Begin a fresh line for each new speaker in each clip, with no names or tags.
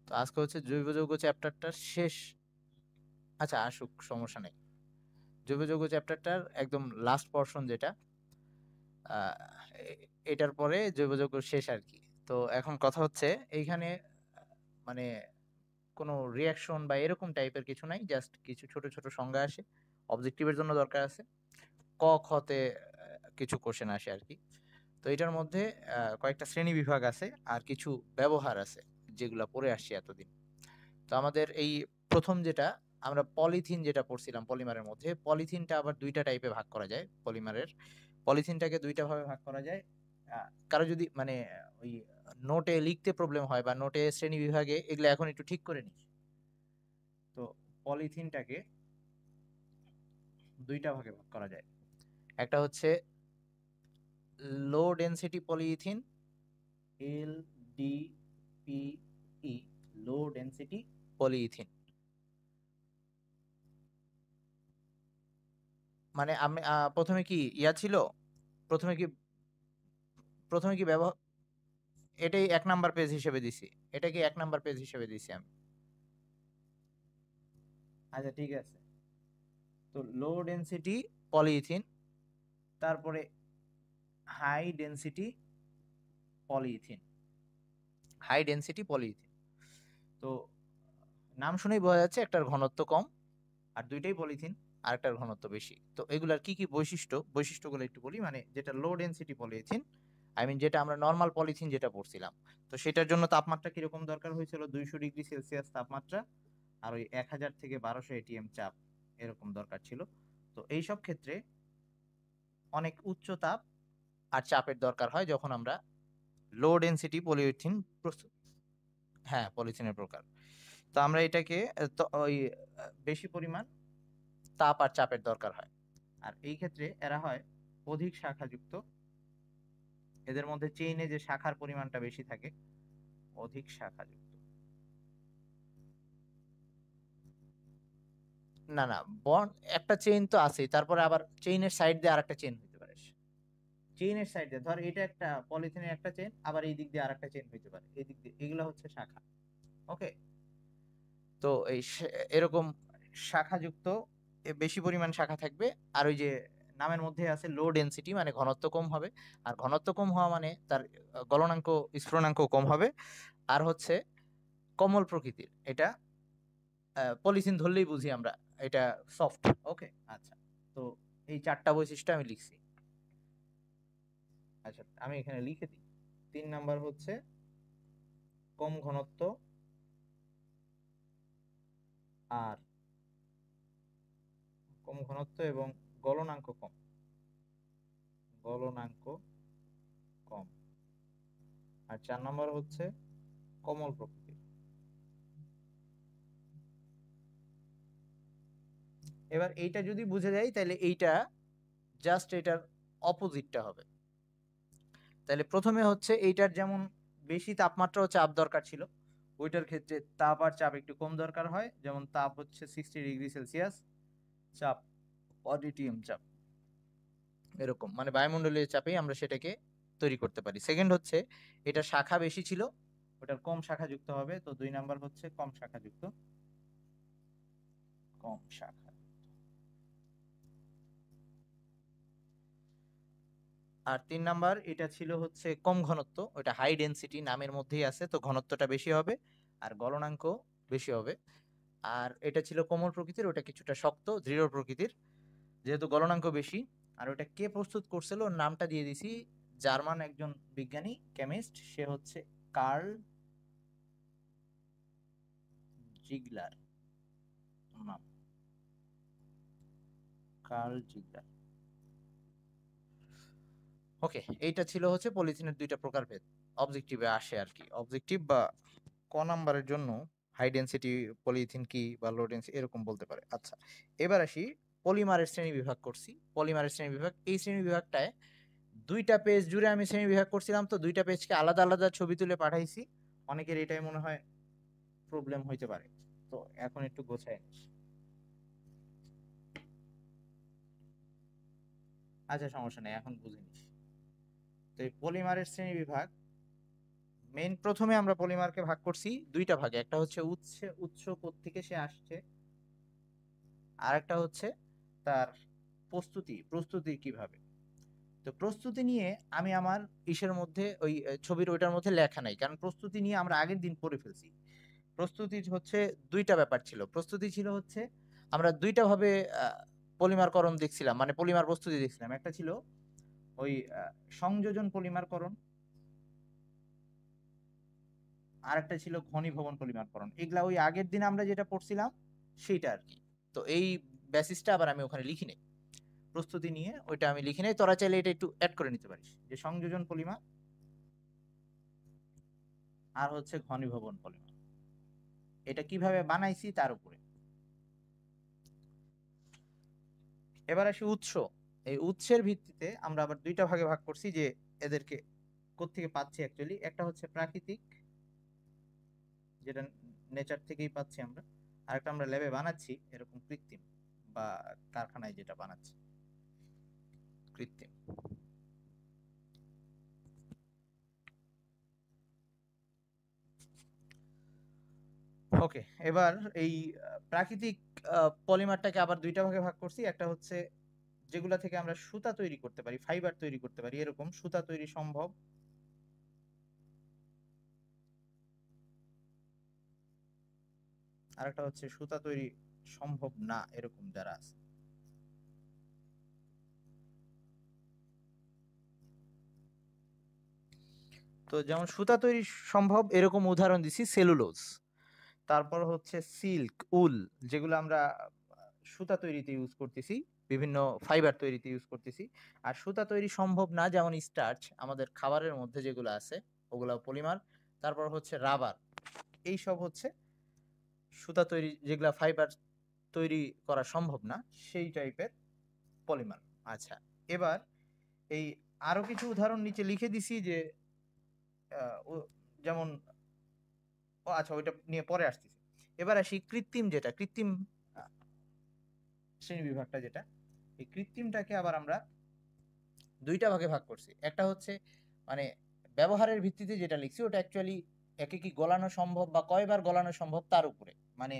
তো আজকে হচ্ছে জৈব যৌগ চ্যাপ্টারটার শেষ। আচ্ছা আসুক, সমস্যা নেই। জৈব যৌগ চ্যাপ্টারটার একদম লাস্ট পোর্শন যেটা, আহ, এটার পরে জৈব যৌগ শেষ আর কি। তো এখন কথা হচ্ছে এইখানে মানে কোনো রিয়াকশন বা এরকম টাইপের কিছু নাই, জাস্ট কিছু ছোট ছোট সংজ্ঞা আসে, অবজেক্টিভের জন্য দরকার আছে, ক খতে কিছু কোশ্চেন আসে আর কি। তো এটার মধ্যে কয়েকটা শ্রেণী বিভাগ আছে আর কিছু ব্যবহার আছে যেগুলা পড়ে আসছি এতদিন। তো আমাদের এই প্রথম যেটা, আমরা পলিথিন যেটা পড়ছিলাম পলিমারের মধ্যে, পলিথিনটা আবার দুইটা টাইপে ভাগ করা যায় পলিমারের। পলিথিনটাকে দুইটা ভাবে ভাগ করা যায়। কারো যদি মানে ওই নোটে লিখতে প্রবলেম হয় বা নোটে শ্রেণী বিভাগে এগুলো এখন একটু ঠিক করে নিস। তো পলিথিনটাকে দুইটা ভাগে ভাগ করা যায়। একটা হচ্ছে low density polyethylene, L D P E, low density polyethylene. মানে আমি প্রথমে কি ইয়া ছিল, প্রথমে কি প্রথমে কি ব্যবহার, এটাই 1 নাম্বার পেজ হিসেবে দিছি, এটা কি 1 নাম্বার পেজ হিসেবে দিছি আমি। আচ্ছা ঠিক আছে। তো লো ডেনসিটি পলিইথিন, তারপরে হাই ডেনসিটি পলিইথিন। হাই ডেনসিটি পলিইথিন, তো নাম শুনেই বোঝা যাচ্ছে একটার ঘনত্ব কম, আর দুইটাই পলিথিন, আর একটার ঘনত্ব বেশি। তো এগুলার কি কি বৈশিষ্ট্যগুলো একটু বলি। মানে যেটা লো ডেনসিটি পলিথিন, আই মিন যেটা আমরা নর্মাল পলিথিন যেটা পড়ছিলাম, তো সেটার জন্য তাপমাত্রা কিরকম দরকার হয়েছিল, 200 ডিগ্রি সেলসিয়াস তাপমাত্রা, আর ওই 1000 থেকে 1200 ATM চাপ, এরকম দরকার ছিল। তো এইসব ক্ষেত্রে অনেক উচ্চ তাপ আর চাপের দরকার হয় যখন আমরা লো ডেনসিটি পলিথিন প্রস্তুত। হ্যাঁ, পলিথিনের প্রকার। তো আমরা এটাকে তো ওই বেশি পরিমাণ তাপ আর চাপের দরকার হয়। আর এই ক্ষেত্রে এরা হয় অধিক শাখাযুক্ত, এদের মধ্যে চেইনে যে শাখার পরিমাণটা বেশি থাকে, অধিক শাখাযুক্ত। না না, বন্ড একটা চেইন তো আছেই, তারপরে আবার চেইনের সাইড দিয়ে আরেকটা চেইন হইতে পারে। চেইনের সাইড দিয়ে ধর এটা একটা পলিথিনের একটা চেইন, আবার এই দিক দিয়ে আরেকটা চেইন হইতে পারে, এই দিক দিয়ে, এগুলো হচ্ছে শাখা। ওকে। তো এরকম শাখাযুক্ত বেশি পরিমাণ শাখা থাকবে। আর ওই যে নামের মধ্যে আছে লো ডেনসিটি, মানে ঘনত্ব কম হবে। আর ঘনত্ব কম হওয়া মানে তার গলনাঙ্ক স্ফুটনাঙ্ক কম হবে। আর হচ্ছে কোমল প্রকৃতির, এটা পলিথিন ধরলেই বুঝি আমরা এটা সফট। ওকে। আচ্ছা, তো এই 4টা বৈশিষ্ট্য আমি লিখছি। আচ্ছা আমি এখানে লিখে দিই। 3 নাম্বার হচ্ছে কম ঘনত্ব আর কম ঘনত্ব এবং গলনাঙ্ক কম, গলনাঙ্ক কম। আর 4 নাম্বার হচ্ছে কোমল প্রকৃতির। এবার এইটা যদি বুঝে যাই তাহলে এইটা জাস্ট এটার অপোজিটটা হবে। তাহলে প্রথমে হচ্ছে এইটার যেমন বেশি তাপমাত্রা ও চাপ দরকার ছিল, ওইটার ক্ষেত্রে তাপ আর চাপ একটু কম দরকার হয়। যেমন তাপ হচ্ছে 60 ডিগ্রি সেলসিয়াস, চাপ অডিটিয়াম চাপ, এরকম মানে বায়ুমণ্ডলীয় চাপেই আমরা সেটাকে তৈরি করতে পারি। সেকেন্ড হচ্ছে এটা শাখা বেশি ছিল, ওটার কম শাখা যুক্ত হবে। তো 2 নাম্বার হচ্ছে কম শাখা যুক্ত, কম শাখা। আর 3 নাম্বার এটা ছিল হচ্ছে কম ঘনত্ব, ওটা হাই ডেনসিটি নামের মধ্যেই আছে, তো ঘনত্বটা বেশি হবে আর গলনাঙ্ক বেশি হবে। আর এটা ছিল কোমল প্রকৃতির, ওটা কিছুটা শক্ত দৃঢ় প্রকৃতির, যেহেতু গলনাঙ্ক বেশি। আর ওটা কে প্রস্তুত করছিল ওর নামটা দিয়ে দিছি, জার্মান একজন বিজ্ঞানী কেমিস্ট, সে হচ্ছে কার্ল জিগলার। নাম কার্ল জিগলার। ওকে, এইটা ছিল হচ্ছে পলিথিনের 2টা প্রকারভেদ, অবজেক্টিভে আসে আর কি। অবজেক্টিভ বা নাম্বারের জন্য হাই ডেনসিটি পলিথিন কি বা লো ডেনসিটি এরকম বলতে পারে। আচ্ছা, এবার আসি পলিমারের শ্রেণী বিভাগ করছি। পলিমারের শ্রেণী বিভাগ, এই শ্রেণী বিভাগটায় 2টা পেজ জুড়ে আমি শ্রেণী বিভাগ করছিলাম, তো 2টা পেজকে আলাদা আলাদা ছবি তুলে পাঠাইছি। অনেকের এটাই মনে হয় প্রবলেম হইতে পারে, তো এখন একটু গোছায় নিস। আচ্ছা সমস্যা নেই, এখন বুঝে নিস। তো এই পলিমারের শ্রেণী বিভাগ মেইন প্রথমে আমরা পলিমারকে ভাগ করছি দুইটা ভাগে, একটা হচ্ছে উৎস থেকে সে আসছে, আর একটা হচ্ছে তার প্রস্তুতি কিভাবে। তো প্রস্তুতি নিয়ে আমি আমার ইসের মধ্যে ওই ছবির ওইটার মধ্যে লেখা নাই, কারণ প্রস্তুতি নিয়ে আমরা আগের দিন পড়ে ফেলছি। প্রস্তুতি হচ্ছে দুইটা ব্যাপার ছিল, প্রস্তুতি ছিল হচ্ছে আমরা দুইটা ভাবে পলিমারকরণ দেখছিলাম, মানে পলিমার প্রস্তুতি দেখছিলাম। একটা ছিল ওই সংযোজন পলিমারকরণ, আর একটা ছিল ঘনীভবন পলিমারকরণ। এগুলা ওই আগের দিন আমরা যেটা পড়ছিলাম সেইটা আর কি। তো এই বেসিসটা আবার আমি ওখানে লিখি নাই, প্রস্তুতি নিয়ে ওইটা আমি লিখি নাই। তোরা চাইলে এটা একটু অ্যাড করে নিতে পারিস, যে সংযোজন পলিমার আর হচ্ছে ঘনীভবন পলিমার, এটা কিভাবে বানাইছি তার উপরে। এবার আসি উৎস। এই উৎসের ভিত্তিতে আমরা আবার দুইটা ভাগে ভাগ করছি, যে এদেরকে কোত্থেকে পাচ্ছি। অ্যাকচুয়ালি একটা হচ্ছে প্রাকৃতিক, যেটা নেচার থেকেই পাচ্ছি আমরা, আর একটা আমরা ল্যাবে বানাচ্ছি এরকম কৃত্রিম, বা কারখানায় যেটা বানাচ্ছি কৃত্রিম। ওকে, এবার এই প্রাকৃতিক পলিমারটাকে আবার দুইটা ভাগে ভাগ করছি। একটা হচ্ছে যেগুলা থেকে আমরা সুতা তৈরি করতে পারি, ফাইবার তৈরি করতে পারি, এরকম সুতা তৈরি সম্ভব। আর একটা হচ্ছে সুতা তৈরি সম্ভব না, এরকম যারা আছে। তো যেমন সুতা তৈরি সম্ভব এরকম উদাহরণ দিছি সেলুলোজ, তারপর হচ্ছে সিল্ক, উল, যেগুলো আমরা সুতা তৈরিতে ইউজ করতেছি, বিভিন্ন ফাইবার তৈরিতে ইউজ করতেছি। আর সুতা তৈরি সম্ভব না, যেমন স্টার্চ, আমাদের খাবারের মধ্যে যেগুলো আছে ওগুলো পলিমার। তারপর হচ্ছে রাবার, এই সব হচ্ছে সুতা তৈরি, যেগুলা ফাইবার তৈরি করা সম্ভব না সেই টাইপের পলিমার। আচ্ছা, এবার এই আরো কিছু উদাহরণ নিচে লিখে দিছি, যে যেমন, ও আচ্ছা ওইটা নিয়ে পরে আসতেছি। এবার আসি কৃত্রিম, যেটা কৃত্রিম আহ, শ্রেণী বিভাগটা, যেটা এই কৃত্রিমটাকে আবার আমরা দুইটা ভাগে ভাগ করছি। একটা হচ্ছে মানে ব্যবহারের ভিত্তিতে যেটা লিখছি ওটা অ্যাকচুয়ালি একে কি গলানো সম্ভব বা কয়বার গলানো সম্ভব তার উপরে, মানে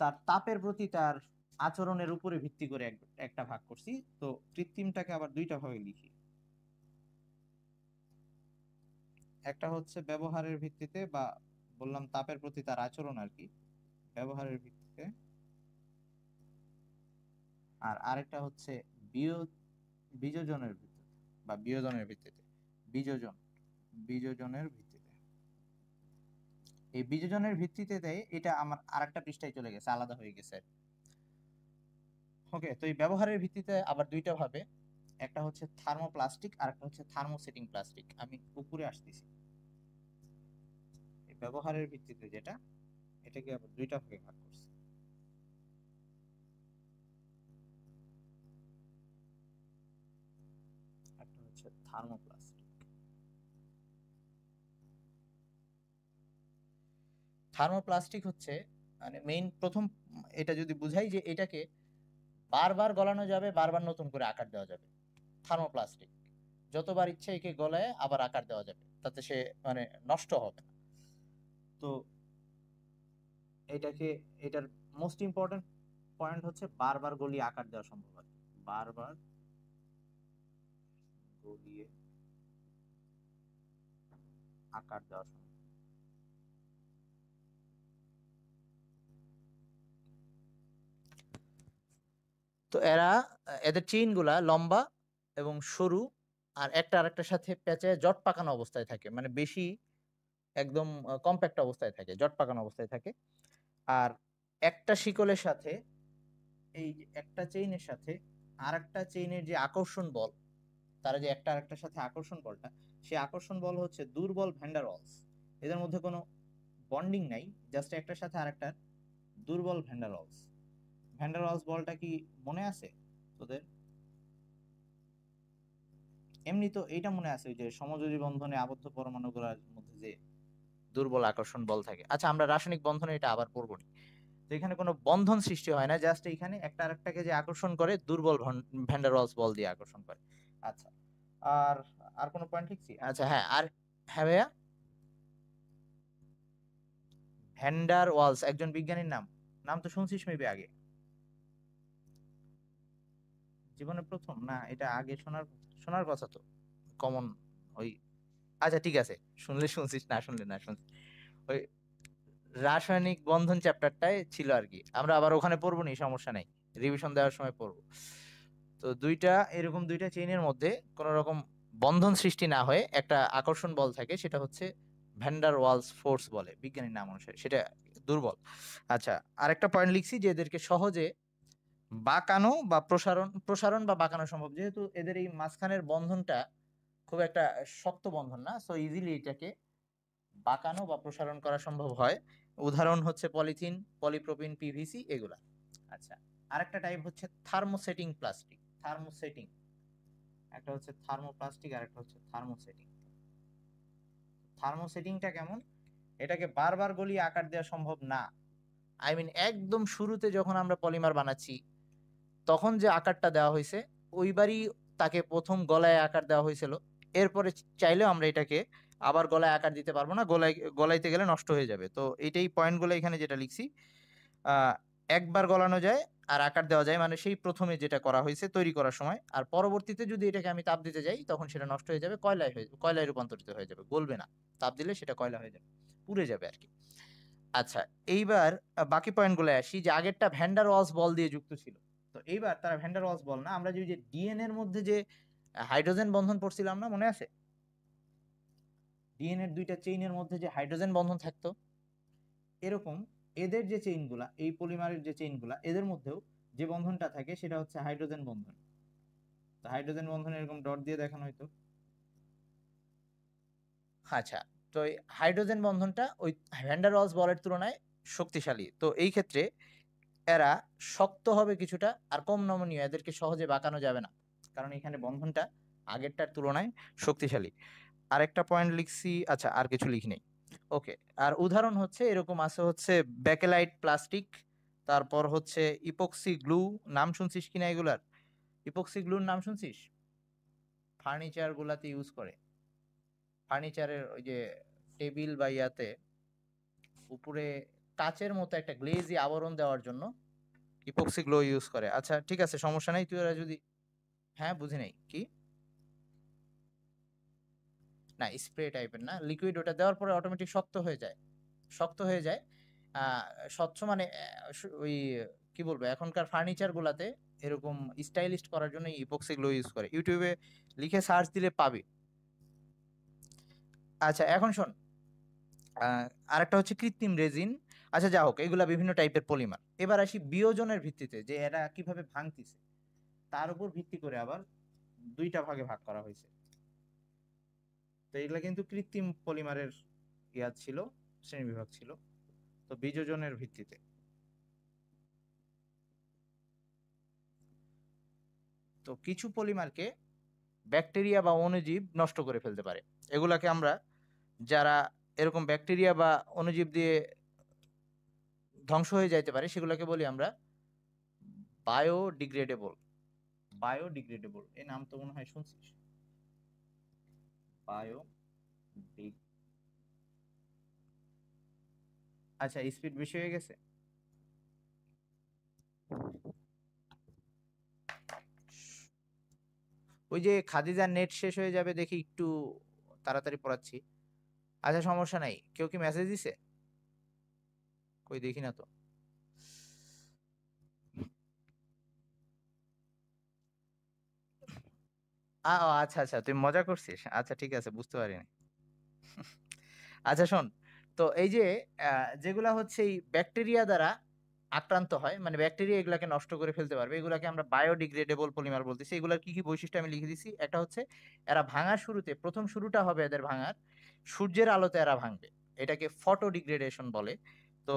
তার তাপের প্রতি তার আচরণের উপরে ভিত্তি করে একটা ভাগ করছি। তো কৃত্রিমটাকে আবার দুইটা ভাগে লিখি, একটা হচ্ছে ব্যবহারের ভিত্তিতে, বা বললাম তাপের প্রতি তার আচরণ আর কি, ব্যবহারের ভিত্তিতে। আর আরেকটা হচ্ছে বিয় বিযোজনের ভিত্তিতে, বা বিয়োজনের ভিত্তিতে, বিযোজন, বিযোজনের ভিত্তিতে। এই বিযোজনের ভিত্তিতে দেয়, এটা আমার আরেকটা পৃষ্ঠায় চলে গেছে, আলাদা হয়ে গেছে। ওকে, তো এই ব্যবহারের ভিত্তিতে আবার দুইটা ভাবে, একটা হচ্ছে থার্মোপ্লাস্টিক আর একটা হচ্ছে থার্মোসেটিং প্লাস্টিক। আমি উপরে আসতেছি। এই ব্যবহারের ভিত্তিতে যেটা, এটাকে আবার দুইটা ভাগে ভাগ করছি। একটা হচ্ছে থার্মোপ্লাস্টিক। থার্মোপ্লাস্টিক হচ্ছে মানে মেইন প্রথম, এটা যদি বুঝাই যে এটাকে বারবার গলানো যাবে, বারবার নতুন করে আকার দেওয়া যাবে। থার্মোপ্লাস্টিক যতবার ইচ্ছে একে গলায় আবার আকার দেওয়া যাবে, তাতে সে মানে নষ্ট হবে না। তো এটাকে, এটার মোস্ট ইম্পর্টেন্ট পয়েন্ট হচ্ছে বারবার গলিয়ে আকার দেওয়া সম্ভব হয়, বারবার গলিয়ে আকার দেওয়া সম্ভব। তো এদের চেইন গুলা লম্বা এবং সরু, আর একটা আরেকটার সাথে প্যাঁচে জট পাকানো অবস্থায় থাকে, মানে বেশি একদম কম্প্যাক্ট অবস্থায় থাকে, জট পাকানো অবস্থায় থাকে। আর একটা শিকলের সাথে, এই যে একটা চেইনের সাথে আর একটা চেইনের যে আকর্ষণ বল, তারা যে একটা আরেকটার সাথে আকর্ষণ বলটা, সেই আকর্ষণ বল হচ্ছে দুর্বল ভ্যান্ডার ওয়ালস। এদের মধ্যে কোনো বন্ডিং নাই, জাস্ট একটার সাথে আরেকটার দুর্বল ভ্যান্ডার ওয়ালস। ভ্যান্ডার ওয়ালস বলটা কি মনে আছে তোদের? এমনি তো এইটা মনে আছে, ওই যে সমযোজী বন্ধনে আবদ্ধ পরমাণুগুলোর মধ্যে যে দুর্বল আকর্ষণ বল থাকে। আচ্ছা, আমরা রাসায়নিক বন্ধনে এটা আবার পড়বো না। তো এখানে কোনো বন্ধন সৃষ্টি হয় না, জাস্ট এখানে একটা আরেকটাকে যে আকর্ষণ করে দুর্বল ভ্যান্ডার ওয়ালস বল দিয়ে আকর্ষণ করে। আচ্ছা, আর আর কোনো পয়েন্ট লিখছি? আচ্ছা হ্যাঁ, আর হ্যাঁ ভাইয়া, ভ্যান্ডার ওয়ালস একজন বিজ্ঞানীর নাম, নাম তো শুনছিস মেবি আগে, জীবনে প্রথম না, এটা আগে শোনার শোনার কথা তো, কমন ওই। আচ্ছা ঠিক আছে, শুনলে শুনছিস, না শুনলে না শুনছিস, ওই রাসায়নিক বন্ধন চ্যাপ্টারটায় ছিল আর কি, আমরা আবার ওখানে পড়বো নি, সমস্যা নাই, রিভিশন দেওয়ার সময় পড়বো। তো দুইটা এরকম দুইটা চেইনের মধ্যে কোন রকম বন্ধন সৃষ্টি না হয়ে একটা আকর্ষণ বল থাকে, সেটা হচ্ছে ভ্যান্ডার ওয়ালস ফোর্স বলে বিজ্ঞানীর নাম অনুসারে, সেটা দুর্বল। আচ্ছা, আরেকটা পয়েন্ট লিখছি যে এদেরকে সহজে বাঁকানো বা প্রসারণ প্রসারণ বা বাঁকানো সম্ভব, যেহেতু এদের এই মাঝখানের বন্ধনটা খুব একটা শক্ত বন্ধন না, সো ইজিলি এটাকে বাঁকানো বা প্রসারণ করা সম্ভব হয়। উদাহরণ হচ্ছে পলিথিন, পলিপ্রোপিন, পিভিসি এগুলা। আচ্ছা, আরেকটা টাইপ হচ্ছে থার্মোসেটিং প্লাস্টিক। থার্মোসেটিং, একটা হচ্ছে থার্মোপ্লাস্টিক আর একটা হচ্ছে থার্মোসেটিং। থার্মোসেটিংটা কেমন? এটাকে বারবার গলিয়ে আকার দেওয়া সম্ভব না। আই মিন একদম শুরুতে যখন আমরা পলিমার বানাচ্ছি তখন যে আকারটা দেওয়া হয়েছে ওইবারই তাকে প্রথম গলায় আকার দেওয়া হয়েছিল, এরপরে চাইলেও আমরা এটাকে আবার গলায় আকার দিতে পারবো না, গলাইতে গেলে নষ্ট হয়ে যাবে। তো এইটাই পয়েন্টগুলো এখানে যেটা লিখছি, আহ একবার গলানো যায় আর আকার দেওয়া যায়, মানে সেই প্রথমে যেটা করা হয়েছে তৈরি করার সময়, আর পরবর্তীতে যদি এটাকে আমি তাপ দিতে যাই তখন সেটা নষ্ট হয়ে যাবে, কয়লায় রূপান্তরিত হয়ে যাবে, গলবে না, তাপ দিলে সেটা কয়লা হয়ে যাবে, পুড়ে যাবে আর কি। আচ্ছা, এইবার বাকি পয়েন্টগুলো আসি, যে আগেরটা ভ্যান্ডার ওয়ালস বল দিয়ে যুক্ত ছিল, তো এইবার তারা ভ্যান্ডার ওয়ালস বল না, আমরা যে ডিএনএ এর মধ্যে যে হাইড্রোজেন বন্ধন পড়ছিলাম না, মনে আছে? ডিএনএ এর দুইটা চেইনের মধ্যে যে হাইড্রোজেন বন্ধন থাকতো, এরকম এদের যে চেইনগুলা, এই পলিমারের যে চেইনগুলা, এদের মধ্যেও যে বন্ধনটা থাকে সেটা হচ্ছে হাইড্রোজেন বন্ধন। তো হাইড্রোজেন বন্ধন এরকম ডট দিয়ে দেখানো হয়তো। আচ্ছা, তো এই হাইড্রোজেন বন্ধনটা ওই ভ্যান্ডার ওয়ালস বলের তুলনায় শক্তিশালী, তো এই ক্ষেত্রে এরা শক্ত হবে কিছুটা আর কম নমনীয়, এদেরকে সহজে বাঁকানো যাবে না, কারণ এখানে বন্ধনটা আগেরটার তুলনায় শক্তিশালী। আরেকটা পয়েন্ট লিখছি, আচ্ছা আর কিছু লিখি নেই। ওকে, আর উদাহরণ হচ্ছে এরকম আছে হচ্ছে ব্যাকেলাইট প্লাস্টিক, তারপর হচ্ছে ইপক্সি গ্লু, নাম শুনছিস কিনা এগুলার? ইপক্সি গ্লুর নাম শুনছিস? ফার্নিচার গুলাতে ইউজ করে, ফার্নিচারের ওই যে টেবিল বা ইয়াতে উপরে কাচের মতো একটা গ্লেজি আবরণ দেওয়ার জন্য ইপক্সি গ্লো ইউজ করে। আচ্ছা ঠিক আছে, সমস্যা নাই, তুই ওরা যদি, হ্যাঁ বুঝি নাই কি, না স্প্রে টাইপের না, লিকুইড, ওটা দেওয়ার পরে অটোমেটিক শক্ত হয়ে যায়, শক্ত হয়ে যায়। আহ স্বচ্ছ মানে ওই কি বলবো, এখনকার ফার্নিচার গুলাতে এরকম স্টাইলিস্ট করার জন্য ইপক্সি গ্লো ইউজ করে, ইউটিউবে লিখে সার্চ দিলে পাবি। আচ্ছা এখন শোন, আহ আরেকটা হচ্ছে কৃত্রিম রেজিন। আচ্ছা যা হোক, এগুলা বিভিন্ন টাইপের পলিমার। এবার আসি বিয়োজনের ভিত্তিতে যে এরা কিভাবে ভাঙতিছে, তার উপর ভিত্তি করে আবার দুইটা ভাগে ভাগ করা হয়েছে। তো এগুলা কিন্তু কৃত্রিম পলিমারের ইয়া ছিল, শ্রেণীবিভাগ ছিল। তো বিযোজনের ভিত্তিতে, তো কিছু পলিমারকে ব্যাকটেরিয়া বা অণুজীব নষ্ট করে ফেলতে পারে, এগুলাকে আমরা, যারা এরকম ব্যাকটেরিয়া বা অণুজীব দিয়ে ধ্বংস হয়ে যাইতে পারে সেগুলোকে বলি আমরা বায়োডিগ্রেডেবল। বায়োডিগ্রেডেবল এই নাম তো মনে হয় শুনছিস, বায়ো। আচ্ছা, স্পিড বেশি হয়ে গেছে। ওই যে খাদিজার নেট শেষ হয়ে যাবে দেখি, একটু তাড়াতাড়ি পড়াচ্ছি। আচ্ছা সমস্যা নাই, কেউ কি মেসেজ দিছে? কই দেখি না তো। ও আচ্ছা আচ্ছা, তুই মজা করছিস, আচ্ছা ঠিক আছে, বুঝতে পারিনি। আচ্ছা শোন, তো এই যে যেগুলা হচ্ছে এই ব্যাকটেরিয়া দ্বারা আক্রান্ত হয়, মানে ব্যাকটেরিয়া এগুলাকে নষ্ট করে ফেলতে পারবে, এগুলাকে আমরা বায়োডিগ্রেডেবল পলিমার বলতেছি। এগুলার কি কি বৈশিষ্ট্য আমি লিখে দিছি, একটা হচ্ছে এরা ভাঙার শুরুতে, প্রথম শুরুটা হবে এদের ভাঙার সূর্যের আলোতে এরা ভাঙবে, এটাকে ফটো ডিগ্রেডেশন বলে। তো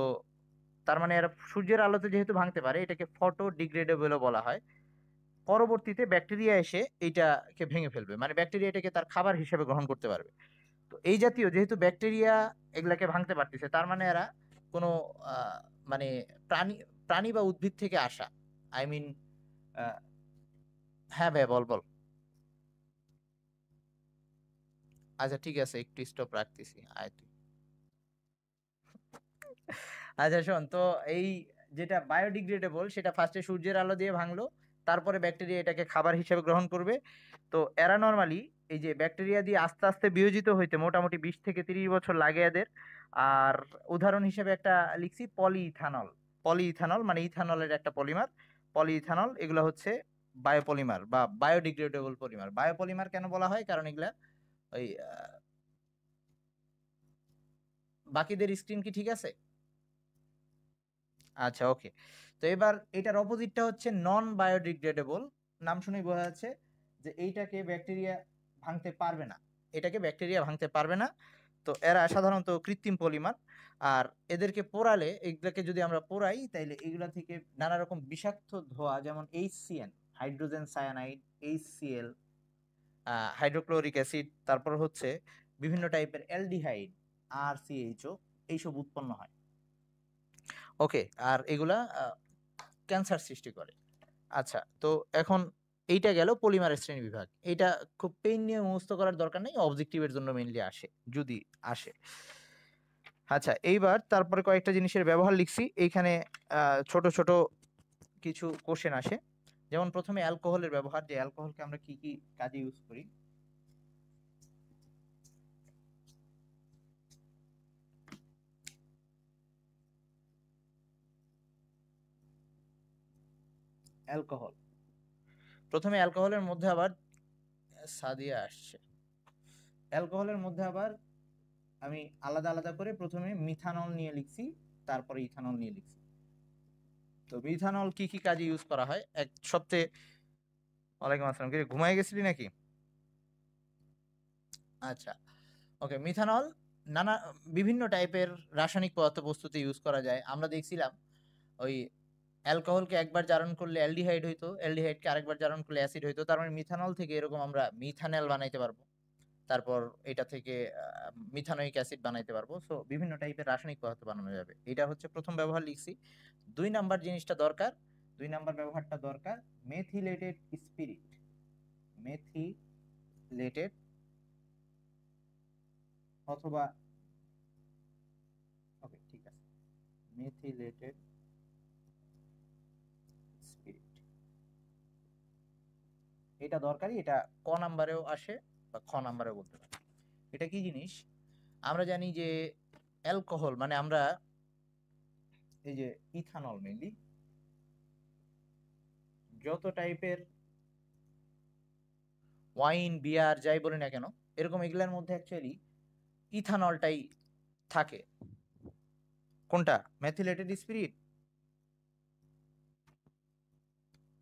তার মানে এরা সূর্যের আলোতে যেহেতু ভাঙতে পারে, এটাকে ফটো ডিগ্রেডেবলও বলা হয়। পরবর্তীতে ব্যাকটেরিয়া এসে এইটাকে ভেঙে ফেলবে, মানে ব্যাকটেরিয়া এটাকে তার খাবার হিসেবে গ্রহণ করতে পারবে। তো এই জাতীয় যেহেতু ব্যাকটেরিয়া এগুলাকে ভাঙতে পারতেছে, তার মানে এরা কোনো আহ, মানে প্রাণী প্রাণী বা উদ্ভিদ থেকে আসা, আই মিন। হ্যাঁ ভাই, বল বল। আচ্ছা ঠিক আছে, একটু স্টপ রাখতেছি, আয় তুই। আচ্ছা শোন তো, এই যেটা বায়োডিগ্রেডেবল সেটা ফার্স্টে সূর্যের আলো দিয়ে ভাঙলো, তারপরে ব্যাকটেরিয়া এটাকে খাবার হিসেবে গ্রহণ করবে। তো এরা নর্মালি এই যে ব্যাকটেরিয়া দিয়ে আস্তে আস্তে বিয়োজিত হইতে মোটামুটি 20 থেকে 30 বছর লাগে এদের। আর উদাহরণ হিসেবে একটা লিখছি পলিইথানল। পলিইথানল মানে ইথানলের একটা পলিমার, পলিইথানল। এগুলো হচ্ছে বায়োপলিমার বা বায়োডিগ্রেডেবল পলিমার। বায়োপলিমার কেন বলা হয়, কারণ এগুলা ওই বাকিদের স্ক্রিন কি ঠিক আছে? আচ্ছা ওকে। তো এবার এটার অপোজিটটা হচ্ছে নন বায়োডিগ্রেডেবল। নাম শুনেই বোঝা যাচ্ছে যে এইটাকে ব্যাকটেরিয়া ভাঙতে পারবে না, এটাকে ব্যাকটেরিয়া ভাঙতে পারবে না। তো এরা সাধারণত কৃত্রিম পলিমার। আর এদেরকে পোড়ালে, এগুলাকে যদি আমরা পোড়াই তাইলে এগুলা থেকে নানা রকম বিষাক্ত ধোঁয়া, যেমন HCN, hydrogen cyanide, HCl, hydrochloric acid, তারপর হচ্ছে বিভিন্ন টাইপের অ্যালডিহাইড, RCHO, এইসব উৎপন্ন হয়। ওকে, আর এগুলা ক্যান্সার সৃষ্টি করে। আচ্ছা, তো এখন এইটা গেল পলিমারের শ্রেণী বিভাগ। এটা খুব পেইন নিয়ে মুখস্থ করার দরকার নেই, অবজেক্টিভের জন্য মেইনলি আসে, যদি আসে। আচ্ছা, এইবার তারপরে কয়েকটা জিনিসের ব্যবহার লিখছি এইখানে। ছোট ছোট কিছু কোশ্চেন আসে। যেমন প্রথমে অ্যালকোহলের ব্যবহার, যে অ্যালকোহলকে আমরা কি কি কাজে ইউজ করি। অ্যালকোহল, প্রথমে অ্যালকোহলের মধ্যে আবার সাদিয়া আসছে। অ্যালকোহলের মধ্যে আবার আমি আলাদা আলাদা করে প্রথমে মিথানল নিয়ে লিখছি, তারপরে ইথানল নিয়ে লিখছি। তো মিথানল কি কি কাজে ইউজ করা হয়, এক সবচেয়ে, ওয়ালাইকুম আসসালাম, কি ঘুমায় গেছিলি নাকি? আচ্ছা ওকে, মিথানল নানা বিভিন্ন টাইপের রাসায়নিক পদার্থ প্রস্তুতে ইউজ করা যায়। আমরা দেখছিলাম ওই অ্যালকোহলকে একবার জারণ করলে অ্যালডিহাইড হইতো, অ্যালডিহাইডকে আরেকবার জারণ করলে অ্যাসিড হইতো, তার মানে মিথানল থেকে এরকম আমরা মিথানেল বানাইতে পারবো। তারপর এটা থেকে মিথানোইক অ্যাসিড বানাইতে পারবো। সো বিভিন্ন টাইপের রাসায়নিক পদার্থ বানানো যাবে। এটা হচ্ছে প্রথম ব্যবহার লিখছি। 2 নাম্বার জিনিসটা দরকার, 2 নাম্বার ব্যবহারটা দরকার, মেথিলেটেড স্পিরিট। মেথিলেটেড অথবা, ওকে ঠিক আছে, মেথিলেটেড স্পিরিট, এটা দরকারি। এটা ক নাম্বারেও আসে বা খ নাম্বারেও বলতে পারি। এটা কি জিনিস, আমরা জানি যে অ্যালকোহল মানে আমরা এই যে ইথানল, মেনলি যত টাইপের ওয়াইন, বিয়ার যাই বলি না কেন, এরকম এগুলার মধ্যে অ্যাকচুয়ালি ইথানলটাই থাকে। কোনটা? মেথিলেটেড স্পিরিট,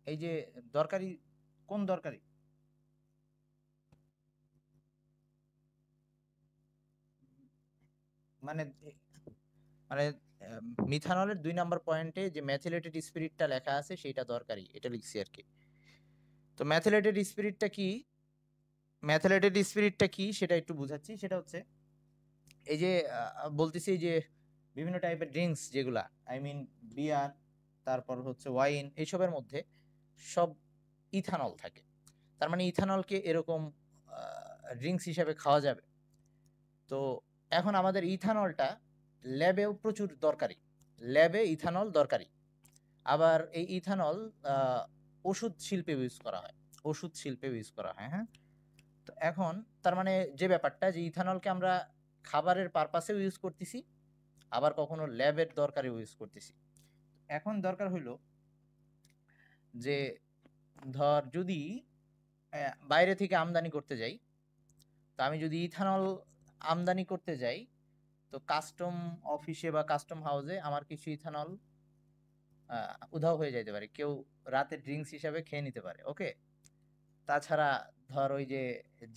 এই যে দরকারি, কোন দরকারি? মানে মানে মিথানলের 2 নাম্বার পয়েন্টে যে ম্যাথিলেটেড স্পিরিটটা লেখা আছে সেটা দরকারি, এটা লিখছি আর কি। তো ম্যাথিলেটেড স্পিরিটটা কি, ম্যাথিলেটেড স্পিরিটটা কি সেটা একটু বুঝাচ্ছি। সেটা হচ্ছে এই যে বলতেছি যে বিভিন্ন টাইপের ড্রিঙ্কস যেগুলা, আই মিন বিয়ার, তারপর হচ্ছে ওয়াইন, এইসবের মধ্যে সব ইথানল থাকে। তার মানে ইথানলকে এরকম ড্রিঙ্কস হিসেবে খাওয়া যাবে। তো এখন আমাদের ইথানলটা ল্যাবেও প্রচুর দরকারি, ল্যাবে ইথানল দরকারি। আবার এই ইথানল ওষুধ শিল্পে ইউজ করা হয়, ওষুধ শিল্পে ইউজ করা হয়, হ্যাঁ। তো এখন তার মানে যে ব্যাপারটা, যে ইথানলকে আমরা খাবারের পারপাসেও ইউজ করতেছি, আবার কখনো ল্যাবের দরকারে ইউজ করতেছি। এখন দরকার হইল যে, ধর যদি বাইরে থেকে আমদানি করতে যাই, তো আমি যদি ইথানল আমদানি করতে যাই, তো কাস্টম অফিসে বা কাস্টম হাউসে আমার কিছু ইথানল উধাও হয়ে যাইতে পারে, কেউ রাতে ড্রিঙ্কস হিসাবে খেয়ে নিতে পারে। ওকে, তাছাড়া ধর ওই যে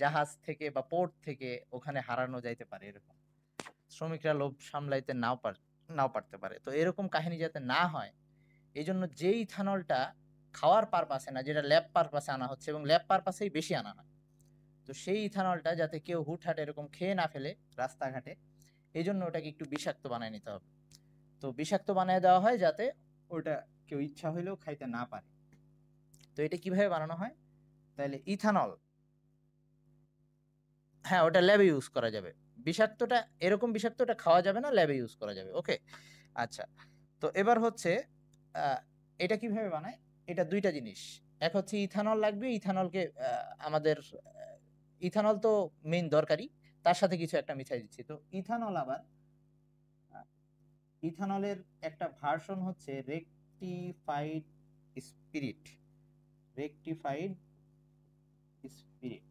জাহাজ থেকে বা পোর্ট থেকে ওখানে হারানো যাইতে পারে, এরকম শ্রমিকরা লোভ সামলাইতে নাও পারতে পারে। তো এরকম কাহিনী যাতে না হয়, এই জন্য যে ইথানলটা খাওয়ার পারপাসে না, যেটা ল্যাব পারপাসে আনা হচ্ছে, এবং ল্যাব পারপাসেই বেশি আনা হয়, তো সেই ইথানলটা যাতে কেউ হুটহাট এরকম খেয়ে না ফেলে রাস্তাঘাটে, এই জন্য ওটাকে একটু বিষাক্ত বানায় নিতে হবে। তো বিষাক্ত বানায় দেওয়া হয় যাতে ওটা কেউ ইচ্ছা হইলেও খাইতে না পারে। তো এটা কিভাবে বানানো হয়, তাহলে ইথানল, হ্যাঁ, ওটা ল্যাবে ইউজ করা যাবে। বিষাক্তটা এরকম বিষাক্তটা খাওয়া যাবে না, ল্যাবে ইউজ করা যাবে। ওকে, আচ্ছা। তো এবার হচ্ছে এটা কিভাবে বানায়? এটা দুইটা জিনিস। এক হচ্ছে ইথানল লাগবে, ইথানলকে আমাদের ইথানল তো মেইন দরকারি, তার সাথে কিছু একটা মিশাই দিচ্ছি। তো ইথানল আবার ইথানলের একটা ভার্সন হচ্ছে রেকটিফাইড স্পিরিট। রেকটিফাইড স্পিরিট,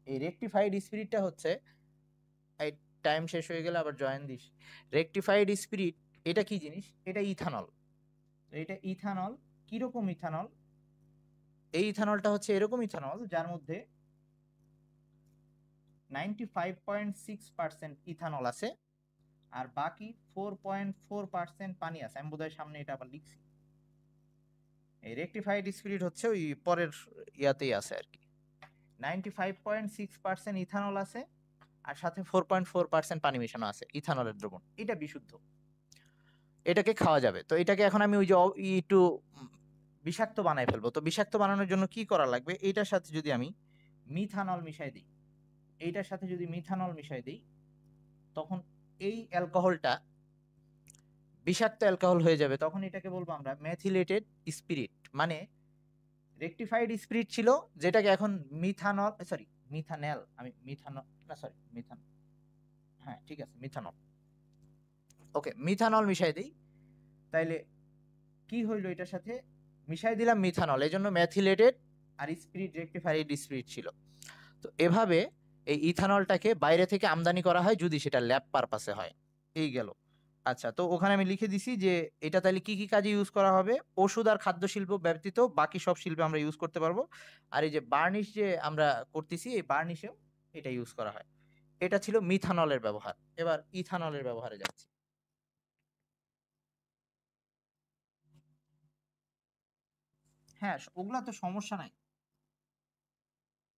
এই রেকটিফাইড স্পিরিটটা হচ্ছে, এই টাইম শেষ হয়ে গেলে আবার জয়েন দিস। রেকটিফাইড স্পিরিট এটা কি জিনিস? এটা ইথানল। এটা ইথানল। কিরকম ইথানল? এই ইথানলটা হচ্ছে এরকম ইথানল যার মধ্যে 95.6% ইথানল আছে, আর বাকি 4.4% পানি আছে। আমি বোধহয় সামনে এটা আবার লিখছি। এই রেকটিফাইড স্পিরিট হচ্ছে ওই পরের ইয়াতেই আছে আর কি। 95.6% ইথানল আছে, আর সাথে 4.4% পানি মেশানো আছে, ইথানলের দ্রবণ। এটা বিশুদ্ধ, এটাকে খাওয়া যাবে। তো এটাকে এখন আমি ওই যে একটু বিষাক্ত বানাই ফেলবো। তো বিষাক্ত বানানোর জন্য কি করা লাগবে? এইটার সাথে যদি আমি মিথানল মিশাই দিই, এইটার সাথে যদি মিথানল মিশাই দিই, তখন এই অ্যালকোহলটা বিষাক্ত অ্যালকোহল হয়ে যাবে। তখন এটাকে বলবো আমরা মেথিলেটেড স্পিরিট। মানে রেকটিফাইড স্পিরিট ছিল, যেটাকে এখন মিথানল, সরি মিথানেল, আমি মিথানল না, সরি মিথান, হ্যাঁ ঠিক আছে মিথানল। ওকে, মিথানল মিশাই দিই, তাইলে কি হইলো? এটার সাথে মিশাই দিলাম মিথানল, এই জন্য ম্যাথিলেটেড, আর স্পিরিট রেকটিফাইড স্পিরিট ছিল। তো এভাবে এই ইথানলটাকে বাইরে থেকে আমদানি করা হয় যদি সেটা ল্যাব পারপাসে হয়। এই গেল। আচ্ছা, তো ওখানে আমি লিখে দিছি যে এটা তাহলে কি কি কাজে ইউজ করা হবে? ওষুধ আর খাদ্য শিল্প ব্যতীত বাকি সব শিল্পে আমরা ইউজ করতে পারবো। আর এই যে বার্নিশ যে আমরা করতেছি, এই বার্নিশেও এটা ইউজ করা হয়। এটা ছিল মিথানলের ব্যবহার। এবার ইথানলের ব্যবহারে যাচ্ছি। হ্যাঁ, ওগুলা তো সমস্যা নাই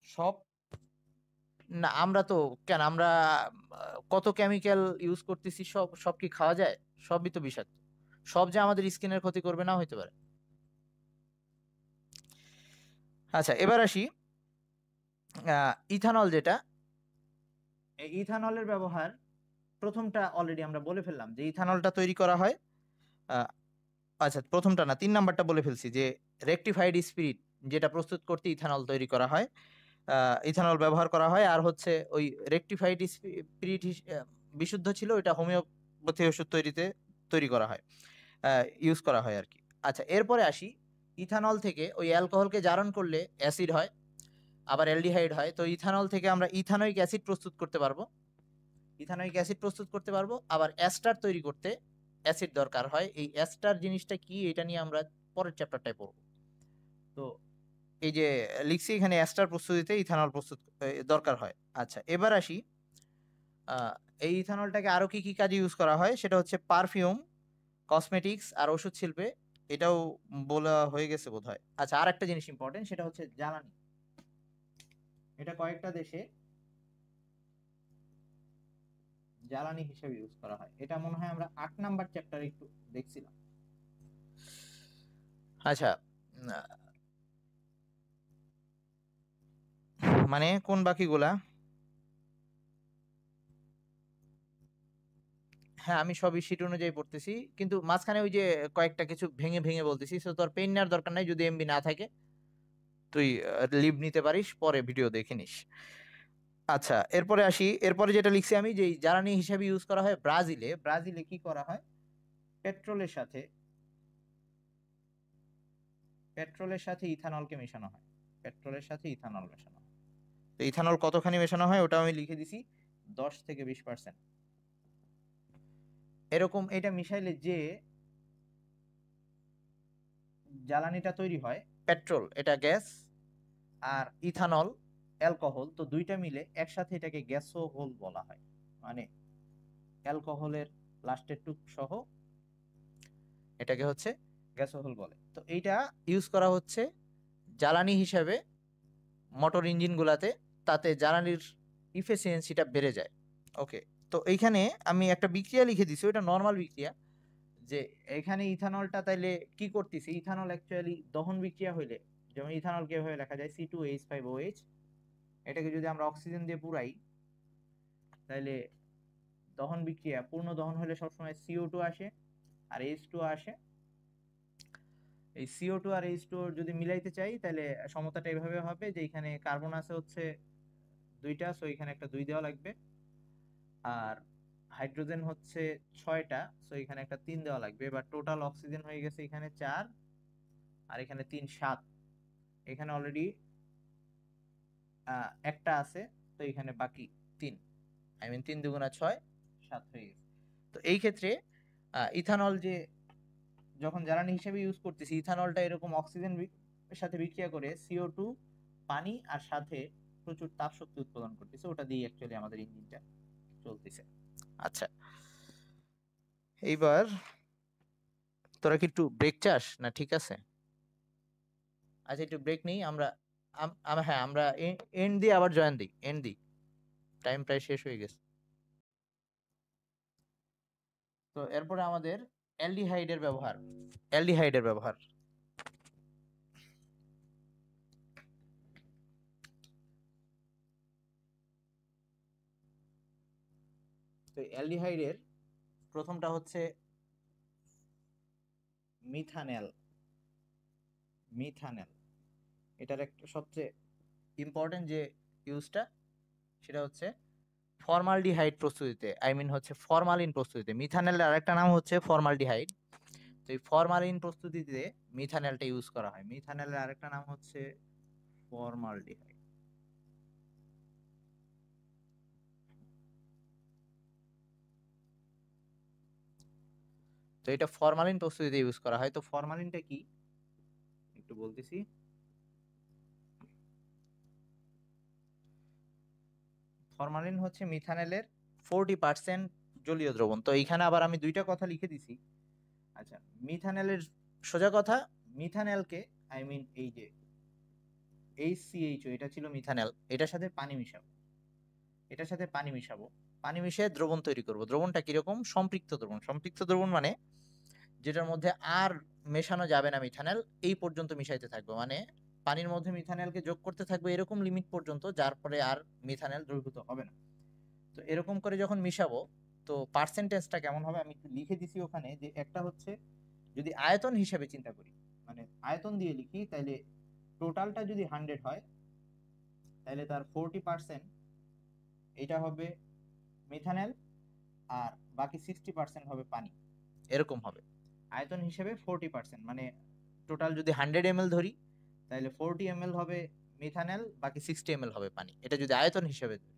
সব। না, আমরা তো কেন আমরা কত কেমিক্যাল ইউজ করতেছি, সব সব কি খাওয়া যায়? সবই তো বিষাক্ত। সব যে আমাদের স্কিনের ক্ষতি করবে না হইতে পারে। আচ্ছা, এবার আসি ইথানল যেটা, এই ইথানলের ব্যবহার প্রথমটা অলরেডি আমরা বলে ফেললাম যে ইথানলটা তৈরি করা হয় আহ, আচ্ছা, প্রথমটা না, 3 নাম্বারটা বলে ফেলছি যে রেকটিফাইড স্পিরিট যেটা প্রস্তুত করতে ইথানল তৈরি করা হয়, ইথানল ব্যবহার করা হয়। আর হচ্ছে ওই রেকটিফাইড স্পিরিট বিশুদ্ধ ছিল, এটা হোমিওপ্যাথি ওষুধ তৈরিতে তৈরি করা হয়, ইউজ করা হয় আর কি। আচ্ছা, এরপরে আসি, ইথানল থেকে ওই অ্যালকোহলকে জারণ করলে অ্যাসিড হয়, আবার অ্যালডিহাইড হয়। তো ইথানল থেকে আমরা ইথানোয়িক অ্যাসিড প্রস্তুত করতে পারবো, ইথানোয়িক অ্যাসিড প্রস্তুত করতে পারবো। আবার অ্যাস্টার তৈরি করতে অ্যাসিড দরকার হয়। এই অ্যাস্টার জিনিসটা কি, এটা নিয়ে আমরা পরের চ্যাপ্টারটায় পড়বো। তো এই যে লিখছি এখানে, অ্যাস্টার প্রস্তুতিতে ইথানল প্রস্তুত দরকার হয়। আচ্ছা, এবার আসি আহ, এই ইথানলটাকে আরো কি কি কাজে ইউজ করা হয়, সেটা হচ্ছে পারফিউম, কসমেটিক্স আর ওষুধ শিল্পে। এটাও বলা হয়ে গেছে বোধহয়। আচ্ছা, আর একটা জিনিস ইম্পর্টেন্ট, সেটা হচ্ছে জ্বালানি। এটা কয়েকটা দেশে জ্বালানি হিসেবে ইউজ করা হয়। এটা মনে হয় আমরা 8 নাম্বার চ্যাপ্টারে একটু দেখছিলাম। আচ্ছা, মানে কোন বাকিগুলা? হ্যাঁ, আমি সবই শীট অনুযায়ী পড়তেছি, কিন্তু মাঝখানে ওই যে কয়েকটা কিছু ভেঙে ভেঙে বলতেছি। তো তোর পেন নেওয়ার দরকার নাই, যদি এমবি না থাকে তুই লিভ নিতে পারিস, পরে ভিডিও দেখে নিস। আচ্ছা, এরপরে আসি, এরপরে যেটা লিখছি আমি, যে জ্বালানি হিসেবে ইউজ করা হয় ব্রাজিলে। ব্রাজিলে কি করা হয়? পেট্রোলের সাথে পেট্রোলের সাথে ইথানলকে মেশানো হয়। পেট্রোলের সাথে ইথানল মেশানো হয়। তো ইথানল কতখানি মেশানো হয় ওটা আমি লিখে দিছি, 10 থেকে 20%। এরকম এটা মিশাইলে যে জ্বালানিটা তৈরি হয়, পেট্রোল এটা গ্যাস, আর ইথানল অ্যালকোহল, তো দুইটা মিলে একসাথে এটাকে গ্যাসোহল বলা হয়। মানে অ্যালকোহলের লাস্টের টুক সহ এটাকে হচ্ছে গ্যাসোহল বলে। তো এইটা ইউজ করা হচ্ছে জ্বালানি হিসাবে মোটর ইঞ্জিন গুলাতে, তাতে জ্বালানির ইফিসিয়েন্সিটা বেড়ে যায়। ওকে, তো এইখানে আমি একটা বিক্রিয়া লিখে দিছি, ওটা নর্মাল বিক্রিয়া। যে এখানে ইথানলটা তাইলে কি করতেছি, ইথানল অ্যাকচুয়ালি দহন বিক্রিয়া হইলে, যেমন ইথানল কিভাবে লেখা যায়, C2H5OH এটাকে যদি আমরা অক্সিজেন দিয়ে পুরাই, তাহলে দহন বিক্রিয়া, পূর্ণ দহন হলে সবসময় CO2 আসে আর H2O আসে। এই CO2 আর H2O যদি মিলাইতে চাই, তাহলে সমতাটা এভাবে হবে যে এখানে কার্বন আছে হচ্ছে 2টা, সো এখানে একটা 2 দেওয়া লাগবে। আর হাইড্রোজেন হচ্ছে 6টা, সো এখানে একটা 3 দেওয়া লাগবে। এবার টোটাল অক্সিজেন হয়ে গেছে এখানে 4, আর এখানে 3 7। এখানে অলরেডি একটা আছে, তো এখানে বাকি 3, আই মিন 3 দুগুণা 6, 7 হয়ে গেছে। তো এই ক্ষেত্রে ইথানল যে যখন জ্বালানি হিসেবে ইউজ করতেছি, ইথানলটা এরকম অক্সিজেন এর সাথে বিক্রিয়া করে CO2, পানি আর সাথে প্রচুর তাপ শক্তি উৎপাদন করতেছে, ওটা দিয়ে অ্যাকচুয়ালি আমাদের ইঞ্জিনটা চলতেছে। আচ্ছা, এইবার তোরা কি একটু ব্রেক চাস না? ঠিক আছে, আচ্ছা একটু ব্রেক নেই আমরা। হ্যাঁ, আমরা এন্ড দিয়ে আবার জয়েন দিই, এন্ড দিই, টাইম প্রায় শেষ হয়ে গেছে। তো এরপরে আমাদের অ্যালডিহাইডের ব্যবহার। অ্যালডিহাইডের ব্যবহার, তো অ্যালডিহাইডের প্রথমটা হচ্ছে মিথানেল। মিথানেল এটার একটা সবচেয়ে ইম্পর্টেন্ট যে ইউজটা, সেটা হচ্ছে ফর্মালডিহাইড প্রস্তুতিতে, আই মিন হচ্ছে ফরমালিন প্রস্তুতিতে। মিথানেলের আরেকটা নাম হচ্ছে ফর্মালডিহাইড। তো এই ফরমালিন প্রস্তুতিতে মিথানেলটা ইউজ করা হয়। মিথানেলের আরেকটা নাম হচ্ছে ফর্মালডিহাইড। তো এটা ফরমালিন প্রস্তুতিতে ইউজ করা হয়। তো ফরমালিনটা কি একটু বলতেছি। ফরমালিন হচ্ছে মিথানেলের 40% জলীয় দ্রবণ। তো এইখানে আবার আমি দুইটা কথা লিখে দিছি। আচ্ছা, মিথানেলের সোজা কথা, মিথানেলকে আই মিন এই যে HCHO, এটা ছিল মিথানেল, এটার সাথে পানি মিশাবো, এটার সাথে পানি মিশাবো, পানি মিশিয়ে দ্রবণ তৈরি করব। দ্রবণটা কিরকম? সম্পৃক্ত দ্রবণ। সম্পৃক্ত দ্রবণ মানে যেটার মধ্যে আর মেশানো যাবে না মিথানেল, এই পর্যন্ত মিশাইতে থাকবে, মানে পানির মধ্যে মিথানেলকে যোগ করতে থাকবে এরকম লিমিট পর্যন্ত, যার পরে আর মিথানেল দ্রবীভূত হবে না। তো এরকম করে যখন মিশাবো, তো পার্সেন্টেজটা কেমন হবে আমি একটু লিখে দিছি ওখানে, যে একটা হচ্ছে যদি আয়তন হিসেবে চিন্তা করি, মানে আয়তন দিয়ে লিখি, তাহলে টোটালটা যদি 100 হয়, তাহলে তার 40% এটা হবে মিথানেল, আর বাকি 60% হবে পানি, এরকম হবে। আয়তন হিসেবে 40%, মানে টোটাল যদি 100 ml ধরি, তাহলে 40 ml হবে মিথানেল, বাকি 60 ml হবে পানি, এটা যদি আয়তন হিসেবে ধরি।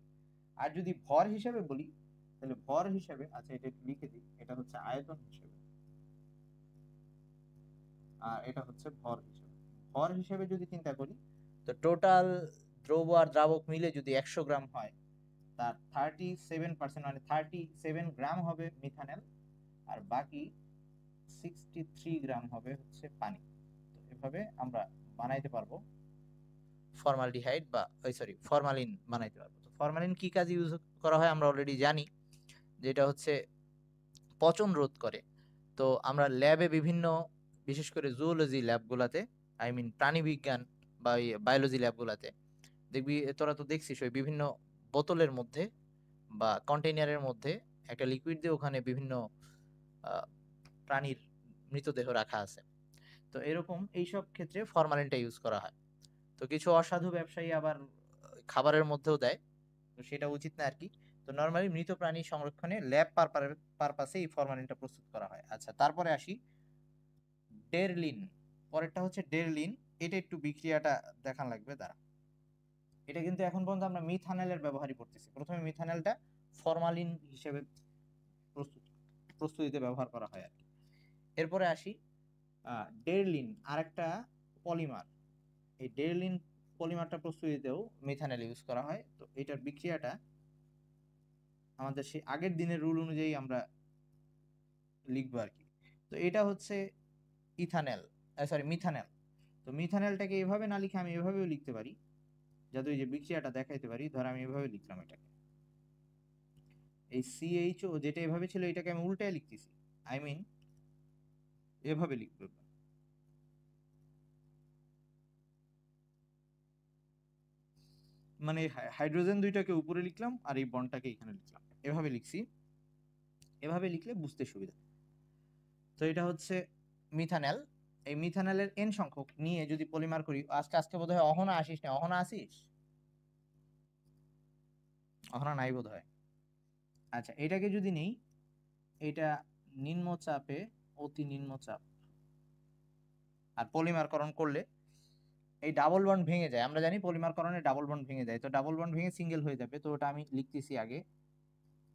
আর যদি ভর হিসেবে বলি, তাহলে ভর হিসেবে, আচ্ছা এটা একটু লিখে দিই, এটা হচ্ছে আয়তন হিসেবে আর এটা হচ্ছে ভর হিসেবে। ভর হিসেবে যদি চিন্তা করি, তো টোটাল দ্রব আর দ্রাবক মিলে যদি 100 গ্রাম হয়, তার 37%, মানে 37 গ্রাম হবে মিথানেল, আর বাকি 63 গ্রাম হবে হচ্ছে পানি। তো এভাবে আমরা বানাইতে পারবো ফর্মালডিহাইড, বা সরি ফরমালিন বানাইতে পারবো। তো ফরমালিন কি কাজে ইউজ করা হয় আমরা অলরেডি জানি, যেটা হচ্ছে পচন রোধ করে। তো আমরা ল্যাবে বিভিন্ন, বিশেষ করে জুওলজি ল্যাবগুলাতে, আই মিন প্রাণীবিজ্ঞান বা বায়োলজি ল্যাবগুলাতে দেখবি, তোরা তো দেখছিস ওই বিভিন্ন বোতলের মধ্যে বা কন্টেইনারের মধ্যে একটা লিকুইড দিয়ে ওখানে বিভিন্ন আহ, প্রাণীর মৃতদেহ রাখা আছে। তো এরকম এইসব ক্ষেত্রে ফরমালিনটা ইউজ করা হয়। তো কিছু অসাধু ব্যবসায়ী আবার খাবারের মধ্যেও দেয়, তো সেটা উচিত না আর কি। তো নরমালি মৃত প্রাণী সংরক্ষণে ল্যাব পারপাসে এই ফরমালিনটা প্রস্তুত করা হয়। আচ্ছা, তারপরে আসি ডেরলিন। পরেরটা হচ্ছে ডেরলিন। এটা একটু বিক্রিয়াটা দেখান লাগবে, দাঁড়া। এটা কিন্তু এখন পর্যন্ত আমরা মিথানেলের ব্যবহারই করতেছি। প্রথমে মিথানেলটা ফরমালিন হিসেবে প্রস্তুতিতে ব্যবহার করা হয় আর কি। এরপরে আসি ডেরলিন, আরেকটা পলিমার। এই ডেরলিন পলিমারটা প্রস্তুতিতেও মিথানেল ইউজ করা হয়। তো এটার বিক্রিয়াটা আমাদের সেই আগের দিনের রুল অনুযায়ী আমরা লিখবো আর কি। তো এটা হচ্ছে ইথানেল, সরি মিথানেল। তো মিথানেলটাকে এভাবে না লিখে আমি এভাবেও লিখতে পারি, যাতে ওই যে বিক্রিয়াটা দেখাইতে পারি। ধর আমি এভাবে লিখলাম এটাকে, এই CHO যেটা এভাবে ছিল এটাকে আমি উল্টায় লিখতেছি, আই মিন এভাবে লিখবো। মানে হাইড্রোজেন দুইটাকে উপরে লিখলাম আর এই বন্ডটাকে এখানে লিখলাম, এভাবে লিখছি। এভাবে লিখলে বুঝতে সুবিধা। তো এটা হচ্ছে মিথানল। এই মিথানলের এন সংখ্যক নিয়ে যদি পলিমার করি, আজকে বোধহয় অহনা আসিস না, অহনা আসিস? অহনা নাই বোধহয়। আচ্ছা, এটাকে যদি নেই, এটা নিম্নচাপে, অতি নিম্নচাপ, আর পলিমারকরণ করলে এই ডাবল বন্ড ভেঙে যায়। আমরা জানি পলিমারকরণে ডাবল বন্ড ভেঙে যায়, তো ডাবল বন্ড ভেঙে সিঙ্গেল হয়ে যাবে। তো ওটা আমি লিখতেছি আগে,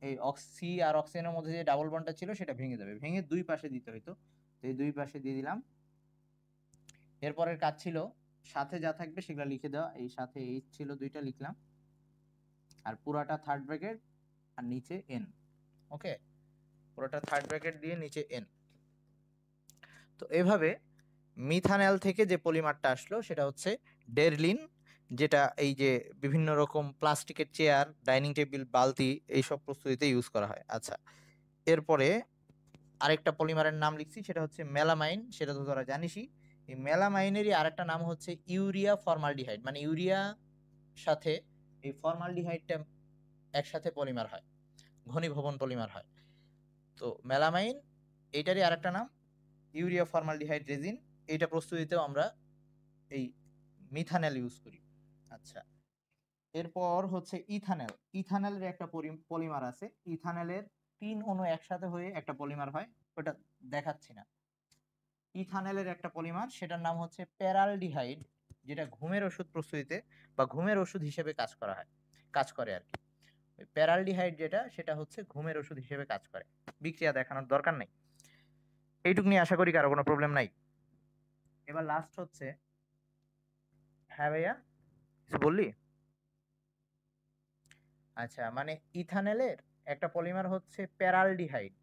এই অক্সি আর অক্সিজেনের মধ্যে যে ডাবল বন্ডটা ছিল সেটা ভেঙে যাবে, ভেঙে দুই পাশে দিতে হইতো, তো এই দুই পাশে দিয়ে দিলাম। এরপরের কাজ ছিল সাথে যা থাকবে সেগুলো লিখে দেওয়া। এই সাথে এইচ ছিল দুইটা, লিখলাম, আর পুরাটা থার্ড ব্র্যাকেট আর নিচে এন। ওকে, পুরোটা থার্ড ব্র্যাকেট দিয়ে নিচে এন। তো এভাবে মিথানল থেকে যে পলিমারটা আসলো সেটা হচ্ছে ডেরলিন, যেটা এই যে বিভিন্ন রকম প্লাস্টিকের চেয়ার, ডাইনিং টেবিল, বালতি এইসব প্রস্তুতিতে ইউজ করা হয়। আচ্ছা, এরপরে আরেকটা পলিমারের নাম লিখছি, সেটা হচ্ছে মেলামাইন। সেটা তো তোরা জানিসই। এই মেলামাইনেরই আরেকটা নাম হচ্ছে ইউরিয়া ফর্মালডিহাইড, মানে ইউরিয়া সাথে এই ফর্মালডিহাইডটা একসাথে পলিমার হয়, ঘনীভবন পলিমার হয়। তো মেলামাইন এইটারই আরেকটা নাম ইউরিয়া ফর্মালডিহাইড রেজিন। এইটা প্রস্তুতিতেও আমরা এই মিথানল ইউজ করি। আচ্ছা, এরপর হচ্ছে ইথানল। ইথানলের একটা পলিমার আছে। ইথানলের 3 অণু একসাথে হয়ে একটা পলিমার হয়, ওটা দেখাচ্ছি না। ইথানলের একটা পলিমার, সেটার নাম হচ্ছে প্যারালডিহাইড, যেটা ঘুমের ওষুধ প্রস্তুতিতে বা ঘুমের ওষুধ হিসেবে কাজ করে আর কি। ওই প্যারালডিহাইড যেটা, সেটা হচ্ছে ঘুমের ওষুধ হিসেবে কাজ করে। বিক্রিয়া দেখানোর দরকার নাই, এইটুকু নিয়ে আশা করি কারো কোনো প্রবলেম নাই। এবার লাস্ট হচ্ছে, হ্যাঁ ভাইয়া কিছু বললি? আচ্ছা, মানে ইথানলের একটা পলিমার হচ্ছে প্যারালডিহাইড,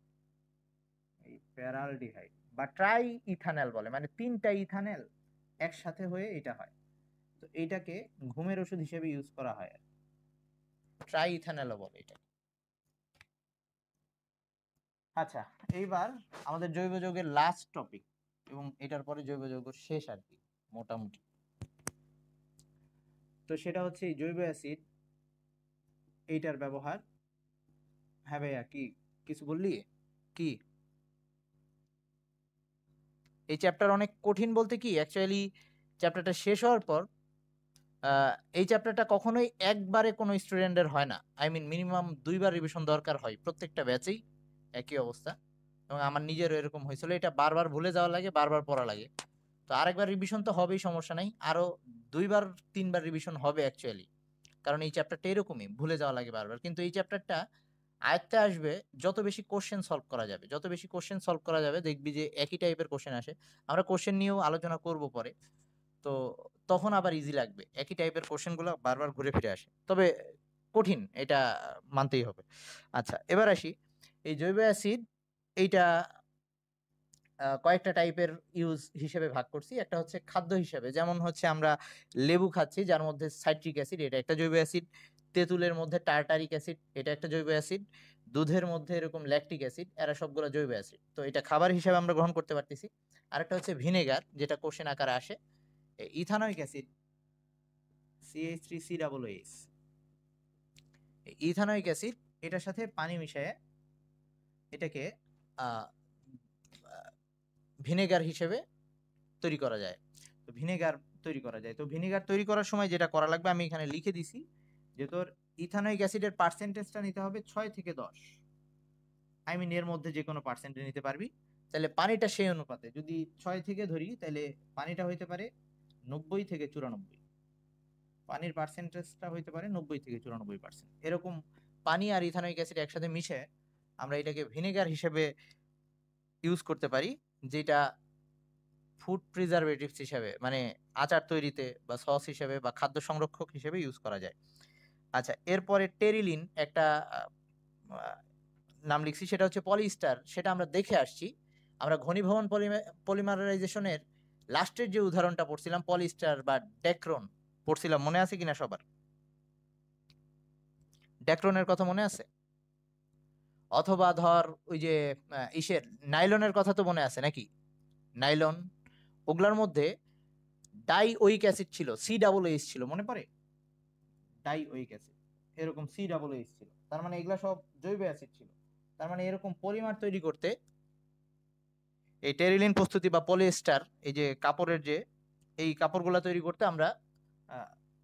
এই প্যারালডিহাইড বা ট্রাই ইথানল বলে, মানে 3টা ইথানল একসাথে হয়ে এটা হয়। তো এইটাকে ঘুমের ওষুধ হিসেবে ইউজ করা হয়, ট্রাই ইথানলও বলে এটা। আচ্ছা, এইবার আমাদের জৈব যৌগের লাস্ট টপিক, এবং এটার পরে জৈব যৌগ শেষ আর কি মোটামুটি। তো সেটা হচ্ছে এই জৈব অ্যাসিড, এইটার ব্যবহার। হ্যাঁ ভাইয়া, কি কিছু বললি? কি এই চ্যাপ্টার অনেক কঠিন বলতে কি, অ্যাকচুয়ালি চ্যাপ্টারটা শেষ হওয়ার পর এই চ্যাপ্টারটা কখনোই একবারে কোনো স্টুডেন্টের হয় না। আই মিন মিনিমাম 2বার রিভিশন দরকার হয় প্রত্যেকটা ব্যাচেই, একই অবস্থা। এবং আমার নিজেরও এরকম হয়েছিল, এটা বারবার ভুলে যাওয়া লাগে, বারবার পড়া লাগে। তো আরেকবার রিভিশন তো হবেই, সমস্যা নাই, আরো 2বার 3বার রিভিশন হবে অ্যাকচুয়ালি, কারণ এই চ্যাপ্টারটা এরকমই ভুলে যাওয়া লাগে বারবার। কিন্তু এই চ্যাপ্টারটা আয়ত্তে আসবে যত বেশি কোশ্চেন সলভ করা যাবে, যত বেশি কোশ্চেন সলভ করা যাবে দেখবি যে একই টাইপের কোশ্চেন আসে। আমরা কোশ্চেন নিয়েও আলোচনা করব পরে, তো তখন আবার ইজি লাগবে, একই টাইপের কোশ্চেন গুলো বারবার ঘুরে ফিরে আসে, তবে কঠিন, এটা মানতেই হবে। আচ্ছা, এবার আসি এই জৈব অ্যাসিড, এইটা কয়েকটা টাইপের ইউজ হিসেবে ভাগ করছি। একটা হচ্ছে খাদ্য হিসেবে, যেমন হচ্ছে আমরা লেবু খাচ্ছি যার মধ্যে সাইট্রিক অ্যাসিড, এটা একটা জৈব অ্যাসিড। তেঁতুলের মধ্যে টার্টারিক অ্যাসিড, এটা একটা জৈব অ্যাসিড। দুধের মধ্যে এরকম ল্যাকটিক অ্যাসিড, এরা সবগুলো জৈব অ্যাসিড। তো এটা খাবার হিসেবে আমরা গ্রহণ করতে পারতেছি। আরেকটা হচ্ছে ভিনেগার, যেটা কোশ্চেন আকারে আসে, ethanoic acid, CH3COOH। Ethanoic acid, এটার সাথে পানি মিশিয়ে এটাকে ভিনেগার হিসেবে তৈরি করা যায়। তো ভিনেগার তৈরি করা যায়, তো ভিনেগার তৈরি করার সময় যেটা করা লাগবে আমি এখানে লিখে দিছি, যে তোর ইথানোয়িক অ্যাসিডের পার্সেন্টেজটা নিতে হবে 6 থেকে 10। আই মিন এর মধ্যে যে কোনো পার্সেন্টেজ নিতে পারবি। তাহলে পানিটা সেই অনুপাতে যদি 6 থেকে ধরি, তাহলে পানিটা হইতে পারে 90 থেকে 94। পানির পার্সেন্টেজটা হইতে পারে 90 থেকে 94%। এরকম পানি আর ইথানোয়িক অ্যাসিড একসাথে মিশে আমরা এটাকে ভিনেগার হিসেবে ইউজ করতে পারি, যেটা ফুড প্রিজারভেটিভস হিসেবে, মানে আচার তৈরিতে বা সস হিসেবে বা খাদ্য সংরক্ষক হিসেবে ইউজ করা যায়। আচ্ছা, এরপরে টেরিলিন একটা আহ, নাম লিখছি, সেটা হচ্ছে পলিস্টার। সেটা আমরা দেখে আসছি, আমরা ঘনীভবন পলিমারাইজেশনের লাস্টের যে উদাহরণটা পড়ছিলাম, পলিস্টার বা ডেক্রন পড়ছিলাম, মনে আছে কিনা সবার? ডেক্রনের কথা মনে আছে? অথবা ধর ওই যে ইসের নাইলনের কথা তো মনে আছে নাকি? নাইলন, ওগুলার মধ্যে ডাই ওইক অ্যাসিড ছিল, COOH ছিল, মনে পড়ে? ডাইওয়িক অ্যাসিড, এরকম COOH ছিল, তার মানে এগুলা সব জৈব অ্যাসিড ছিল। তার মানে এরকম পলিমার তৈরি করতে এই টেরিলিন প্রস্তুতি বা পলিয়েস্টার, এই যে কাপড়ের যে এই কাপড়গুলা তৈরি করতে আমরা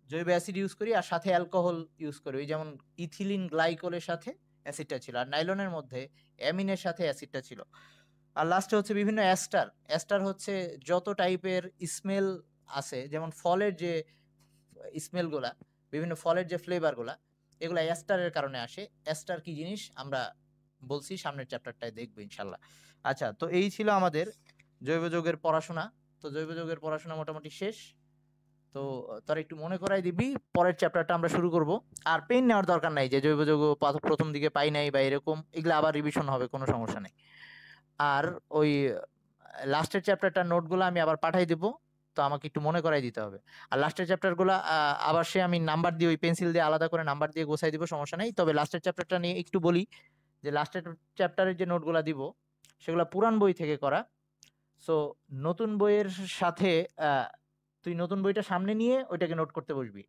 জৈব অ্যাসিড ইউজ করি আর সাথে অ্যালকোহল ইউজ করি। ওই যেমন ইথিলিন গ্লাইকোলের সাথে অ্যাসিডটা ছিল, আর নাইলনের মধ্যে অ্যামিনের সাথে অ্যাসিডটা ছিল। আর লাস্টে হচ্ছে বিভিন্ন অ্যাস্টার। অ্যাস্টার হচ্ছে যত টাইপের স্মেল আছে, যেমন ফলের যে স্মেলগুলা, বিভিন্ন ফলের যে ফ্লেভারগুলা, এগুলা অ্যাস্টারের কারণে আসে। অ্যাস্টার কি জিনিস আমরা বলছি সামনের চ্যাপ্টারটায় দেখবো ইনশাল্লাহ। আচ্ছা, তো এই ছিল আমাদের জৈব যৌগের পড়াশোনা। তো জৈব যৌগের পড়াশোনা মোটামুটি শেষ। তো তোর একটু মনে করাই দিবি, পরের চ্যাপ্টারটা আমরা শুরু করব। আর পেন নেওয়ার দরকার নাই যে জৈব যৌগ প্রথম দিকে পাই নাই বা এরকম, এগুলো আবার রিভিশন হবে, কোনো সমস্যা নেই। আর ওই লাস্টের চ্যাপ্টারটার নোটগুলো আমি আবার পাঠাই দিব, তো আমাকে একটু মনে করাই দিতে হবে। আর লাস্টের চ্যাপ্টারগুলো আবার সে আমি নাম্বার দিয়ে ওই পেন্সিল দিয়ে আলাদা করে নাম্বার দিয়ে গোছাই দিব, সমস্যা নেই। তবে লাস্টের চ্যাপ্টারটা নিয়ে একটু বলি যে লাস্টের চ্যাপ্টারের যে নোটগুলো দিব সেগুলো পুরান বই থেকে করা। সো নতুন বইয়ের সাথে তুই নতুন বইটা সামনে নিয়ে ওইটাকে নোট করতে বসবি।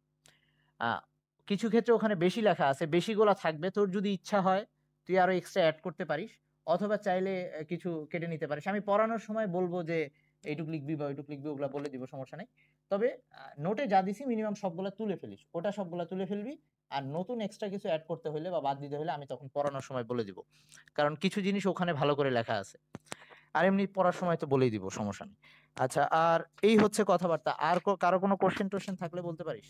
কিছু ক্ষেত্রে ওখানে বেশি লেখা আছে, বেশিগুলা থাকবে, তোর যদি ইচ্ছা হয় তুই আরো এক্সট্রা অ্যাড করতে পারিস, অথবা চাইলে কিছু কেটে নিতে পারিস। আমি পড়ানোর সময় বলবো যে এইটুক লিখবি বা ওইটুক লিখবি, ওগুলা বলে দিব, সমস্যা নেই। তবে নোটে যা দিছি মিনিমাম সবগুলা তুলে ফেলিস, ওটা সবগুলা তুলে ফেলবি। আর নতুন এক্সট্রা কিছু অ্যাড করতে হলে বা বাদ দিতে হলে আমি তখন পড়ানোর সময় বলে দিব, কারণ কিছু জিনিস ওখানে ভালো করে লেখা আছে। আর এমনি পড়ার সময় তো বলেই দিব, সমস্যা নেই। আচ্ছা, আর এই হচ্ছে কথাবার্তা। আর কারো কোনো কোশ্চেন টোশ্চেন থাকলে বলতে পারিস।